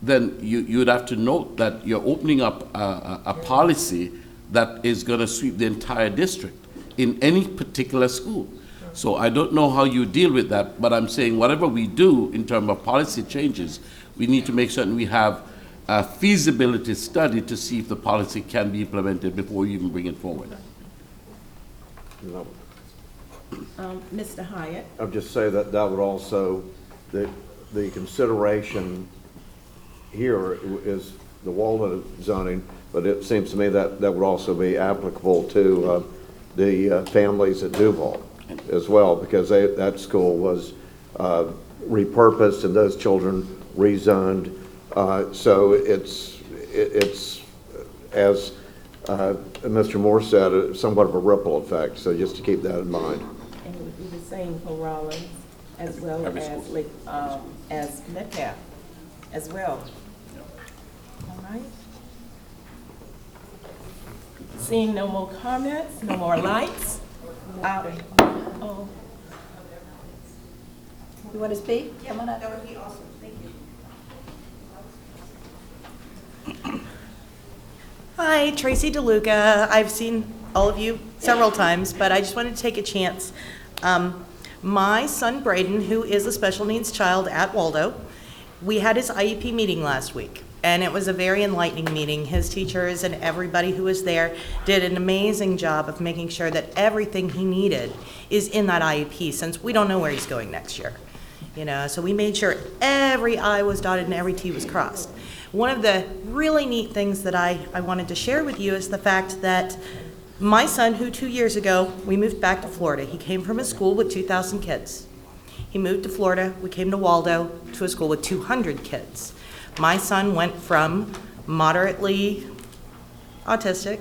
then you'd have to note that you're opening up a policy that is going to sweep the entire district in any particular school. So I don't know how you deal with that, but I'm saying whatever we do in terms of policy changes, we need to make certain we have a feasibility study to see if the policy can be implemented before you even bring it forward. No. Mr. Hyatt. I'll just say that would also, the consideration here is the Waldo zoning, but it seems to me that would also be applicable to the families at Duval as well, because that school was repurposed and those children rezoned. So it's as Mr. Moore said, somewhat of a ripple effect. So just to keep that in mind. And it would be the same for Rollins as well as Metcalf as well. All right. Seeing no more comments, no more lights. Oh. You want to speak? Yeah, Come on up. that would be awesome. Thank you. Hi, Tracy DeLuca. I've seen all of you several times, but I just wanted to take a chance. My son Braden, who is a special needs child at Waldo, we had his IEP meeting last week, and it was a very enlightening meeting. His teachers and everybody who was there did an amazing job of making sure that everything he needed is in that IEP, since we don't know where he's going next year. So we made sure every I was dotted and every T was crossed. One of the really neat things that I wanted to share with you is the fact that my son, who 2 years ago, we moved back to Florida. He came from a school with 2,000 kids. He moved to Florida. We came to Waldo, to a school with 200 kids. My son went from moderately autistic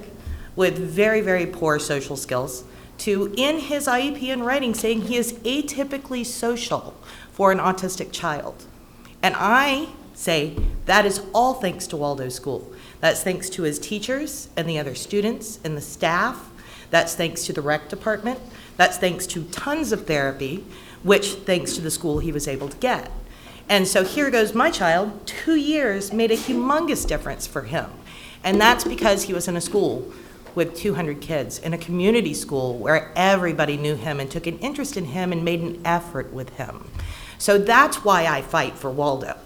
with very, very poor social skills to, in his IEP in writing, saying he is atypically social for an autistic child. And I say that is all thanks to Waldo School. That's thanks to his teachers and the other students and the staff. That's thanks to the rec department. That's thanks to tons of therapy, which thanks to the school he was able to get. And so here goes my child. 2 years made a humongous difference for him. And that's because he was in a school with 200 kids, in a community school where everybody knew him and took an interest in him and made an effort with him. So that's why I fight for Waldo.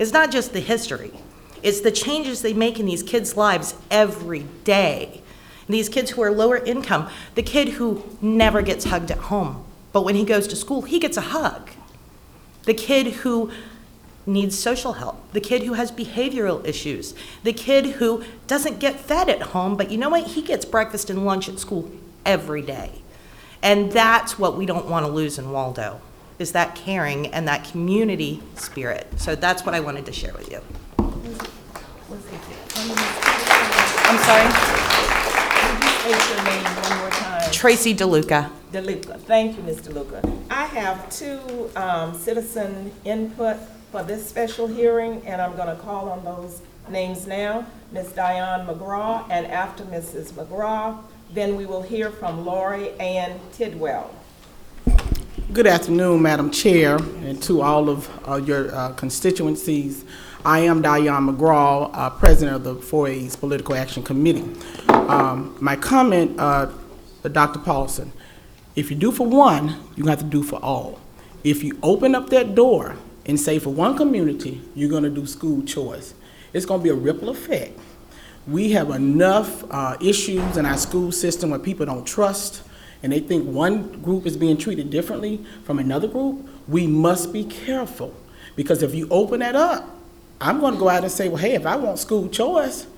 It's not just the history. It's the changes they make in these kids' lives every day. These kids who are lower income, the kid who never gets hugged at home, but when he goes to school, he gets a hug. The kid who needs social help, the kid who has behavioral issues, the kid who doesn't get fed at home, but you know what? He gets breakfast and lunch at school every day. And that's what we don't want to lose in Waldo, is that caring and that community spirit. So that's what I wanted to share with you. I'm sorry? State your name one more time. Tracy DeLuca. DeLuca. Thank you, Ms. DeLuca. I have two citizen input for this special hearing, and I'm going to call on those names now. Ms. Diane McGraw, and after Mrs. McGraw, then we will hear from Lori Ann Tidwell. Good afternoon, Madam Chair, and to all of your constituencies. I am Diane McGraw, President of the 4A's Political Action Committee. My comment, Dr. Paulson, if you do for one, you have to do for all. If you open up that door and say for one community, you're gonna do school choice, it's gonna be a ripple effect. We have enough issues in our school system where people don't trust and they think one group is being treated differently from another group. We must be careful, because if you open that up, I'm gonna go out and say, well, hey, if I want school choice,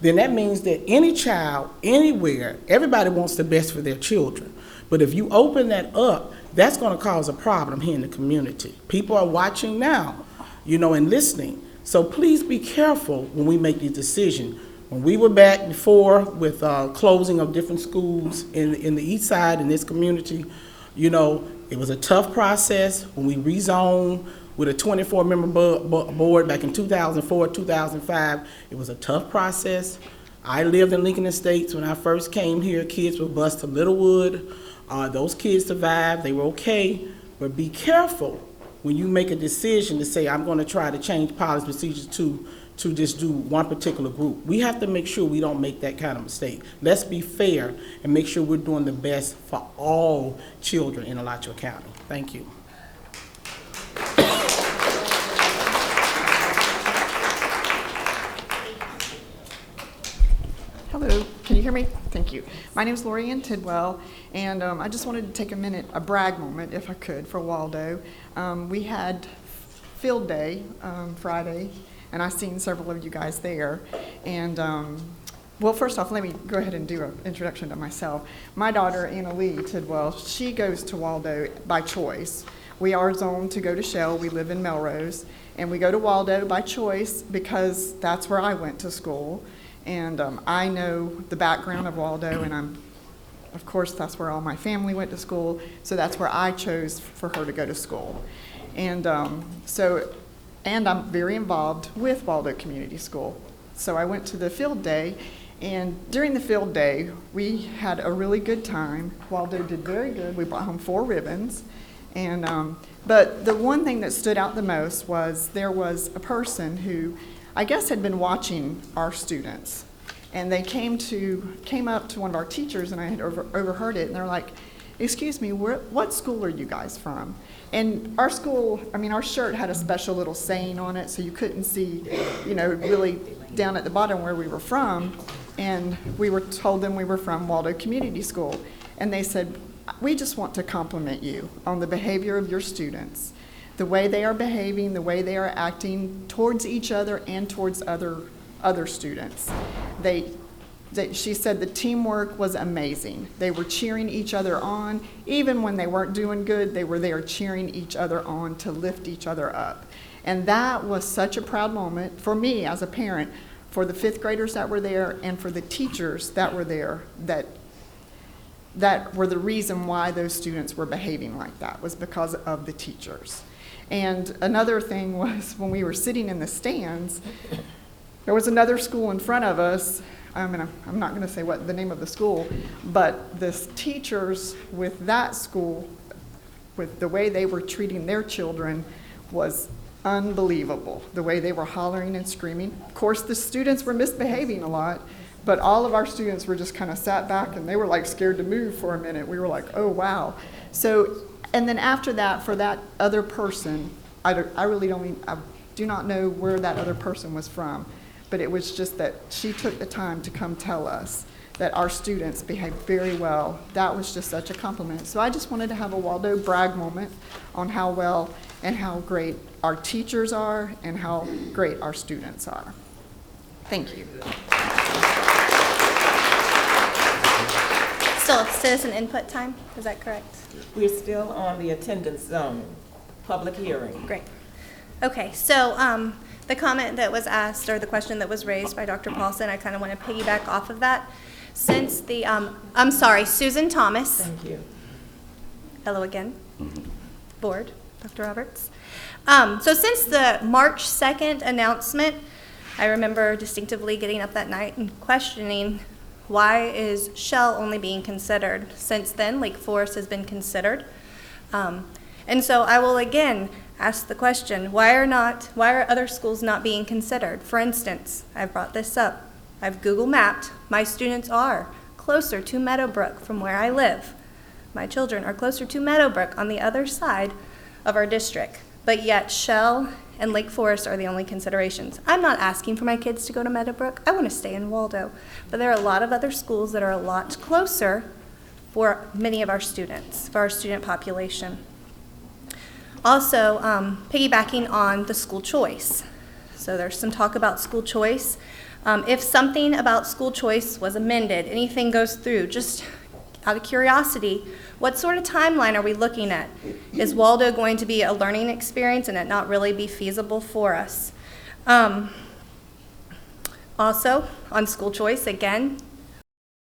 then that means that any child, anywhere, everybody wants the best for their children. But if you open that up, that's gonna cause a problem here in the community. People are watching now, you know, and listening. So please be careful when we make these decisions. When we were back before with closing of different schools in the east side in this community, you know, it was a tough process. When we rezoned with a 24-member board back in 2004, 2005, it was a tough process. I lived in Lincoln Estates when I first came here. Kids were bused to Littlewood. Those kids survived, they were okay, but be careful when you make a decision to say, I'm gonna try to change policy procedures to just do one particular group. We have to make sure we don't make that kind of mistake. Let's be fair and make sure we're doing the best for all children in Alachua County. Thank you. Hello, can you hear me? Thank you. My name is Lori Ann Tidwell, and I just wanted to take a minute, a brag moment, if I could, for Waldo. We had field day Friday, and I've seen several of you guys there. And well, first off, let me go ahead and do an introduction to myself. My daughter, Anna Lee Tidwell, she goes to Waldo by choice. We are zoned to go to Shell. We live in Melrose, and we go to Waldo by choice because that's where I went to school. And I know the background of Waldo, and of course, that's where all my family went to school, so that's where I chose for her to go to school. And and I'm very involved with Waldo Community School. So I went to the field day, and during the field day, we had a really good time. Waldo did very good. We brought home 4 ribbons. And but the one thing that stood out the most was there was a person who I guess had been watching our students, and they came up to one of our teachers, and I had overheard it, and they're like, excuse me, what school are you guys from? And our school, I mean, our shirt had a special little saying on it, so you couldn't see, you know, really down at the bottom where we were from, and we were told them we were from Waldo Community School, and they said, we just want to compliment you on the behavior of your students. The way they are behaving, the way they are acting towards each other and towards other students. She said the teamwork was amazing. They were cheering each other on. Even when they weren't doing good, they were there cheering each other on to lift each other up. And that was such a proud moment for me as a parent, for the 5th graders that were there and for the teachers that were there, that were the reason why those students were behaving like that, was because of the teachers. And another thing was when we were sitting in the stands, there was another school in front of us. I'm not going to say what the name of the school, but the teachers with that school, with the way they were treating their children, was unbelievable. The way they were hollering and screaming. Of course, the students were misbehaving a lot, but all of our students were just kind of sat back, and they were like scared to move for a minute. We were like, oh, wow. So. And then after that, for that other person, I do not know where that other person was from, but it was just that she took the time to come tell us that our students behaved very well. That was just such a compliment. So I just wanted to have a Waldo brag moment on how well and how great our teachers are and how great our students are. Thank you. Still citizen input time, is that correct? We're still on the attendance zone, public hearing. Great. Okay, so the comment that was asked, or the question that was raised by Dr. Paulson, I kind of want to piggyback off of that. Since the, I'm sorry, Susan Thomas. Thank you. Hello again, board, Dr. Roberts. So since the March 2nd announcement, I remember distinctively getting up that night and questioning, why is Shell only being considered? Since then, Lake Forest has been considered. And so I will again ask the question, why are other schools not being considered? For instance, I've brought this up. I've Google mapped. My students are closer to Meadowbrook from where I live. My children are closer to Meadowbrook on the other side of our district, but yet Shell and Lake Forest are the only considerations. I'm not asking for my kids to go to Meadowbrook. I want to stay in Waldo. But there are a lot of other schools that are a lot closer for many of our students, for our student population. Also, piggybacking on the school choice. So there's some talk about school choice. If something about school choice was amended, anything goes through, just out of curiosity, what sort of timeline are we looking at? Is Waldo going to be a learning experience and it not really be feasible for us? Also, on school choice, again,